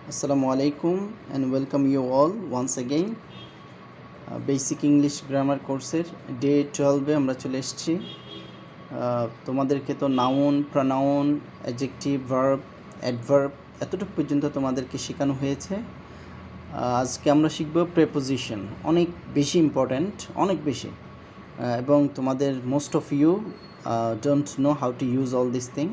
Assalamu alaikum and welcome you all once again. Basic English grammar কোর্সের day 12-এ আমরা চলে এসেছি। তোমাদেরকে তো noun, pronoun, adjective, verb, adverb এতটুকু পর্যন্ত তোমাদেরকে শেখানো হয়েছে। আজকে আমরা শিখব প্রেপোজিশন, অনেক বেশি ইম্পর্ট্যান্ট, অনেক বেশি, এবং তোমাদের most of you don't know how to use all this thing.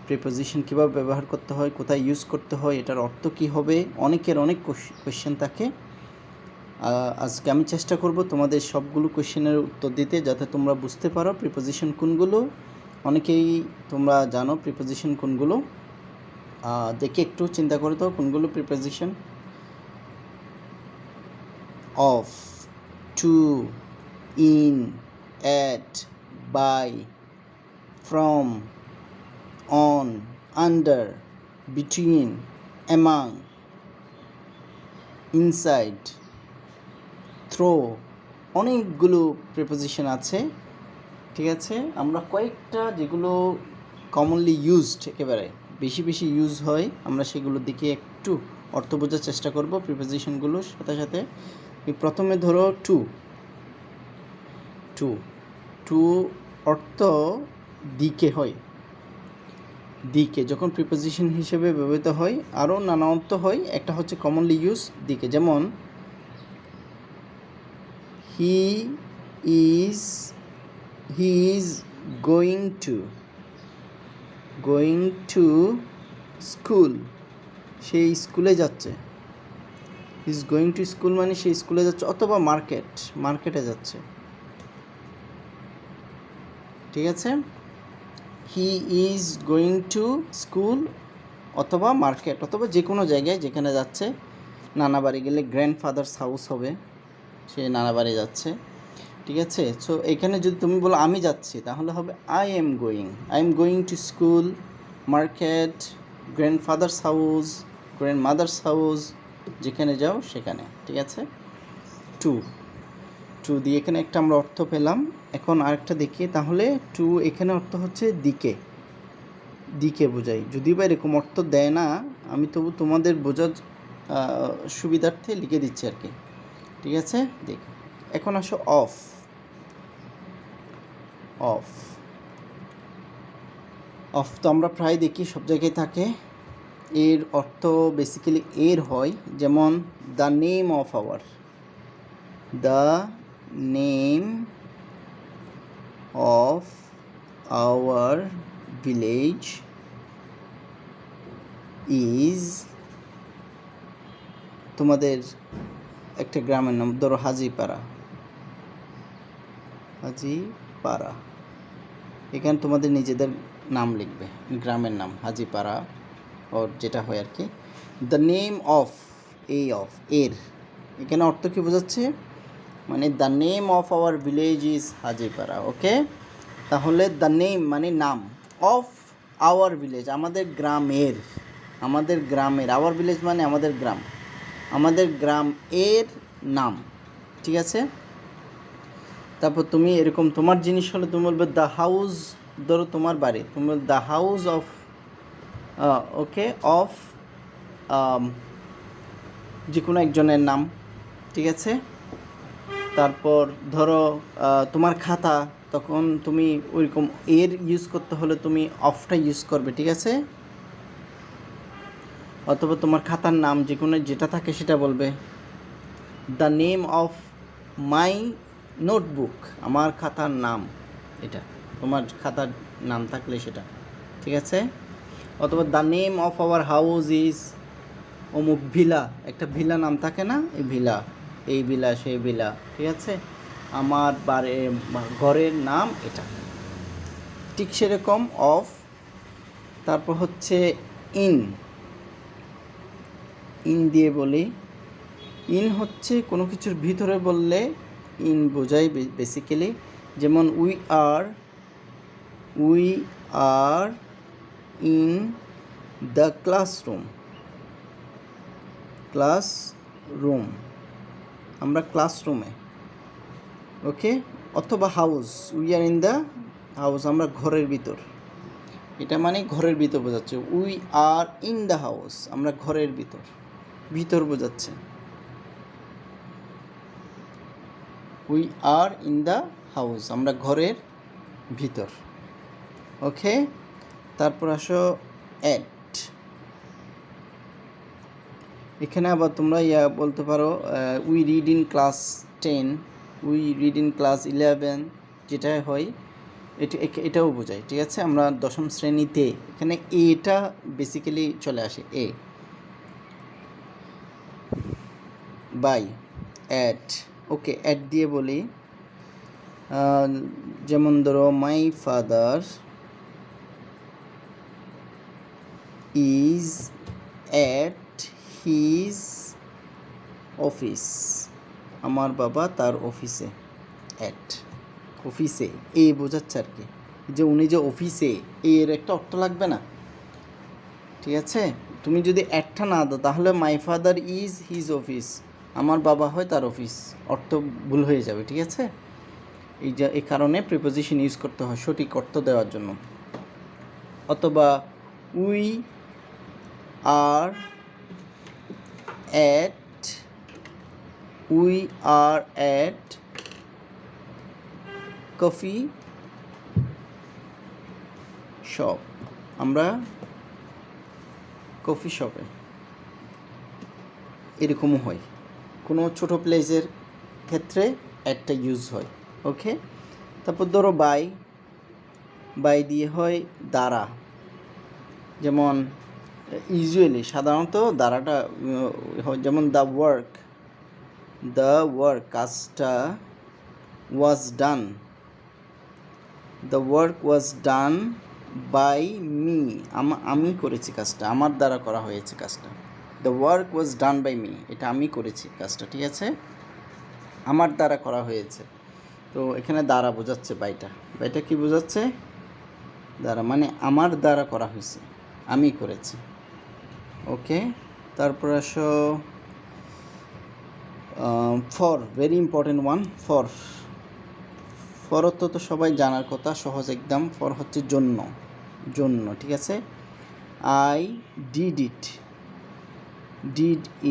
Preposition কীভাবে ব্যবহার করতে হয়, কোথায় ইউজ করতে হয়, এটার অর্থ কী হবে, অনেকের অনেক কোয়েশ্চেন থাকে। আজকে আমি চেষ্টা করব তোমাদের সবগুলো কোয়েশ্চেনের উত্তর দিতে, যাতে তোমরা বুঝতে পারো প্রিপোজিশন কোনগুলো। অনেকেই তোমরা জানো প্রিপোজিশন কোনগুলো, দেখে একটু চিন্তা করে তো কোনগুলো preposition. Of, to, in, at, by, from, on, under, between, among, inside, through, অনেকগুলো প্রিপোজিশন আছে। ঠিক আছে, আমরা কয়েকটা যেগুলো কমনলি ইউজড, একেবারে বেশি বেশি ইউজ হয়, আমরা সেগুলোর দিকে একটু অর্থ বোঝার চেষ্টা করব প্রিপোজিশনগুলোর সাথে সাথে। প্রথমে ধরো টু। টু টু অর্থ দিকে হয়। দিকে যখন প্রিপোজিশন হিসেবে ব্যবহৃত হয় আরও নানা অর্থ হয়। একটা হচ্ছে কমনলি ইউজ দিকে, যেমন he is going to school, সে স্কুলে যাচ্ছে। ইজ গোয়িং টু স্কুল মানে সে স্কুলে যাচ্ছে, অথবা মার্কেটে যাচ্ছে। ঠিক আছে, হি ইজ গোয়িং টু স্কুল অথবা মার্কেট, অথবা যে কোনো জায়গায় যেখানে যাচ্ছে। নানা বাড়ি গেলে গ্র্যান্ডফাদার্স হাউস হবে, সে নানা বাড়ি যাচ্ছে। ঠিক আছে, সো এখানে যদি তুমি বলো আমি যাচ্ছি, তাহলে হবে I am going to school, market, grandfathers house, grandmother's house, যেখানে যাও সেখানে। ঠিক আছে, টু দিয়ে এখানে একটা আমরা অর্থ পেলাম। এখন আরেকটা দেখি, তাহলে টু এখানে অর্থ হচ্ছে দিকে বোঝাই। যদিও বা এরকম অর্থ দেয় না, আমি তবু তোমাদের বোঝার সুবিধার্থে লিখে দিচ্ছি আর কি। ঠিক আছে, দেখ এখন আসো অফ। তো আমরা প্রায় দেখি, সব জায়গায় থাকে। এর অর্থ বেসিক্যালি এর হয়, যেমন the name of our village is, তোমাদের একটা গ্রামের নাম, ধরো হাজিপাড়া। এখানে তোমাদের নিজেদের নাম লিখবে, গ্রামের নাম হাজিপাড়া, ওর যেটা হয় আর কি। দ্য নেম অফ, এর এখানে অর্থ কী বোঝাচ্ছে, মানে the name of our village is Hajipara. Okay, তাহলে দ্য নেম মানে নাম, অফ আওয়ার ভিলেজ আমাদের গ্রামের, আওয়ার ভিলেজ মানে আমাদের গ্রাম এর নাম। ঠিক আছে, তারপর তুমি এরকম তোমার জিনিস হলে তুমি বলবে দ্য হাউস, ধরো তোমার বাড়ি, তুমি বলবে দ্য হাউস অফ, অফ যে কোনো একজনের নাম। ঠিক আছে, তারপর ধরো তোমার খাতা, তখন তুমি ওইরকম এর ইউজ করতে হলে তুমি অফটা ইউজ করবে। ঠিক আছে, অথবা তোমার খাতার নাম যে কোনো যেটা থাকে সেটা বলবে the name of my notebook, আমার খাতার নাম এটা, তোমার খাতার নাম থাকলে সেটা। ঠিক আছে, অথবা the name of our house is অমুক ভিলা, একটা ভিলা নাম থাকে না, এই ভিলা সেই ভিলা। ঠিক আছে, আমার ঘরের নাম এটা। ঠিক সেরকম অফ। তারপর হচ্ছে ইন দিয়ে বলি, ইন হচ্ছে কোনো কিছুর ভিতরে বললে ইন বোঝাই বেসিক্যালি। যেমন we are in the classroom, আমরা ক্লাসরুমে। ওকে, অথবা house, we are in the house, আমরা ঘরের ভিতর। এটা মানে ঘরের ভিতর বোঝাচ্ছে, we are in the house, আমরা ঘরের ভিতর। ভিতর বোঝাচ্ছে। We are in the house, আমরা ঘরের ভিতর। ওকে, তারপর আসো অ্যাট। এখানে আবার তোমরা বলতে পারো we read in class 10, we read in class 11, যেটাই হয় এটাও বোঝায়। ঠিক আছে, আমরা 10ম শ্রেণীতে, এখানে এটা বেসিক্যালি চলে আসে এ। By, at. ওকে, অ্যাট দিয়ে বলি, যেমন ধরো my father is at his office, আমার বাবা তার অফিসে। অ্যাট, অফিসে এ বোঝাচ্ছে আর কি, যে উনি যে অফিসে, এর একটা অর্থ লাগবে না। ঠিক আছে, তুমি যদি অ্যাটটা না দাও তাহলে মাই ফাদার ইজ হিজ অফিস, আমার বাবা হয় তার অফিস, অর্থ ভুল হয়ে যাবে। ঠিক আছে, এই কারণে প্রিপোজিশন ইউজ করতে হয় সঠিক অর্থ দেওয়ার জন্য। অথবা we are at coffee shop, আমরা কফি শপে, এরকমও হয়। কোনো ছোটো প্লেসের ক্ষেত্রে অ্যাটটা ইউজ হয়। ওকে, তারপর ধরো বাই দিয়ে হয় দ্বারা, যেমন ইউজুয়ালি সাধারণত দ্বারাটা হয়, যেমন দ্য ওয়ার্ক, কাজটা ওয়াজ ডান বাই মি, আমি করেছি কাজটা, আমার দ্বারা করা হয়েছে কাজটা। The work was done by me, এটা আমি করেছি কাজটা। ঠিক আছে, আমার দ্বারা করা হয়েছে। তো এখানে দ্বারা বোঝাচ্ছে, বাইটা কি বোঝাচ্ছে? দ্বারা, মানে আমার দ্বারা করা হয়েছে, আমি করেছি। ওকে, তারপর আসো for, very important one. For অর্থ তো সবাই জানার কথা, সহজ একদম। ফর হচ্ছে জন্য। ঠিক আছে, আই ডিড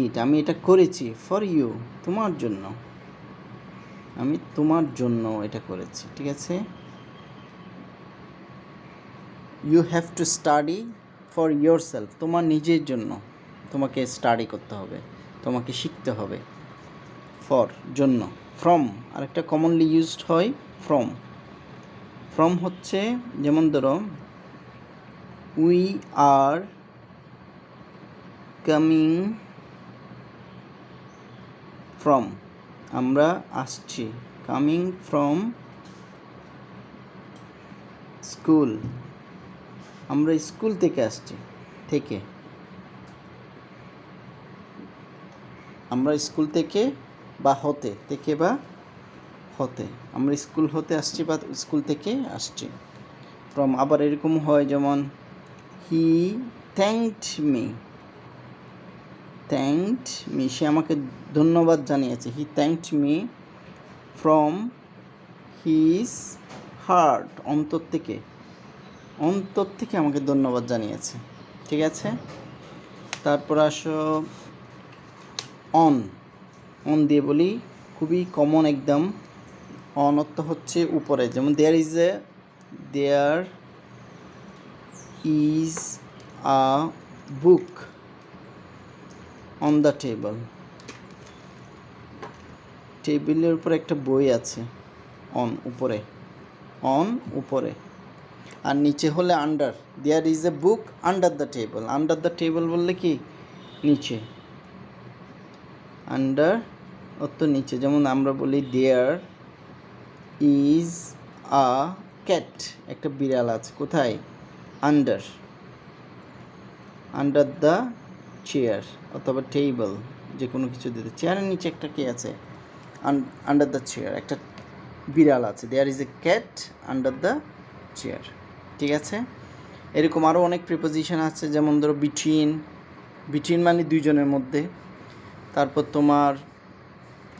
ইট, আমি এটা করেছি। ফর ইউ, তোমার জন্য, আমি তোমার জন্য এটা করেছি। ঠিক আছে, you have to study for yourself, তোমার নিজের জন্য তোমাকে স্টাডি করতে হবে, তোমাকে শিখতে হবে। ফর জন্য। ফ্রম আরেকটা কমনলি ইউজড হয়, ফ্রম হচ্ছে, যেমন ধরো উই আর কামিং ফ্রম, আমরা আসছি। কামিং ফ্রম স্কুল, আমরা স্কুল থেকে আসছি। আমরা স্কুল থেকে বা হতে, আমরা স্কুল হতে আসছি বা স্কুল থেকে আসছি। ফ্রম আবার এরকম হয়, যেমন হি থ্যাঙ্কড মি, সে আমাকে ধন্যবাদ জানিয়েছে। He thanked me from his heart, অন্তর থেকে আমাকে ধন্যবাদ জানিয়েছে। ঠিক আছে, তারপর আসো অন দিয়ে বলি, খুবই কমন একদম। অন অর্থ হচ্ছে উপরে, যেমন there is a book on the টেবিলের উপর একটা বই আছে। অন উপরে, আর নিচে হলে under. There is a book under the table বললে কি নিচে, আন্ডার অর্থ নিচে। যেমন আমরা বলি দেয়ার ইজ আ ক্যাট, একটা বিড়াল আছে। কোথায়? আন্ডার দ্য চেয়ার অথবা টেবল, যে কোনো কিছু দিতে, চেয়ারের নিচে একটা কি আছে? আন্ডার দ্য চেয়ার একটা বিড়াল আছে। There is a cat under the chair. ঠিক আছে, এরকম আরও অনেক প্রিপোজিশন আছে, যেমন ধরো বিটুইন মানে দুইজনের মধ্যে। তারপর তোমার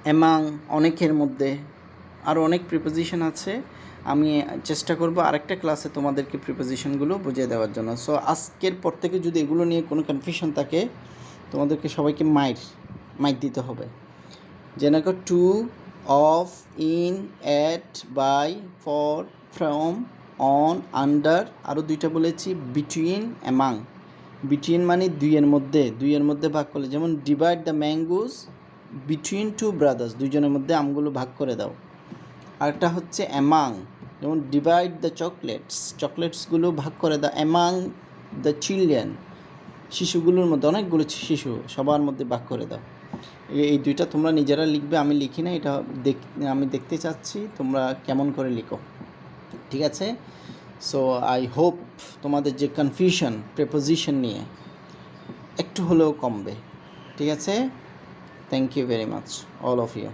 অ্যামাং, অনেকের মধ্যে। আরও অনেক প্রিপোজিশন আছে, আমি চেষ্টা করব আরেকটা ক্লাসে তোমাদেরকে প্রিপোজিশনগুলো বুঝিয়ে দেওয়ার জন্য। সো আজকের পর থেকে যদি এগুলো নিয়ে কোনো কনফিউশন থাকে তোমাদেরকে সবাইকে মাইর দিতে হবে। যেন to, of, in, at, by, for, from, on, under, আরও দুইটা বলেছি বিটুইন, অ্যামাং। বিটুইন মানে দুইয়ের মধ্যে ভাগ করলে, যেমন divide the mangoes between two brothers, দুইজনের মধ্যে আমগুলো ভাগ করে দাও। আরেকটা হচ্ছে অ্যামাং, যেমন ডিভাইড দ্য চকলেটসগুলো ভাগ করে দাও অ্যামাং দ্য চিলড্রেন, শিশুগুলোর মধ্যে, অনেকগুলো শিশু সবার মধ্যে ভাগ করে দাও। এই দুইটা তোমরা নিজেরা লিখবে, আমি লিখি না, এটা আমি দেখতে চাচ্ছি তোমরা কেমন করে লিখো, ঠিক আছে? সো আই হোপ তোমাদের যে কনফিউশন প্রেপোজিশন নিয়ে একটু হলেও কমবে, ঠিক আছে? Thank you very much all of you.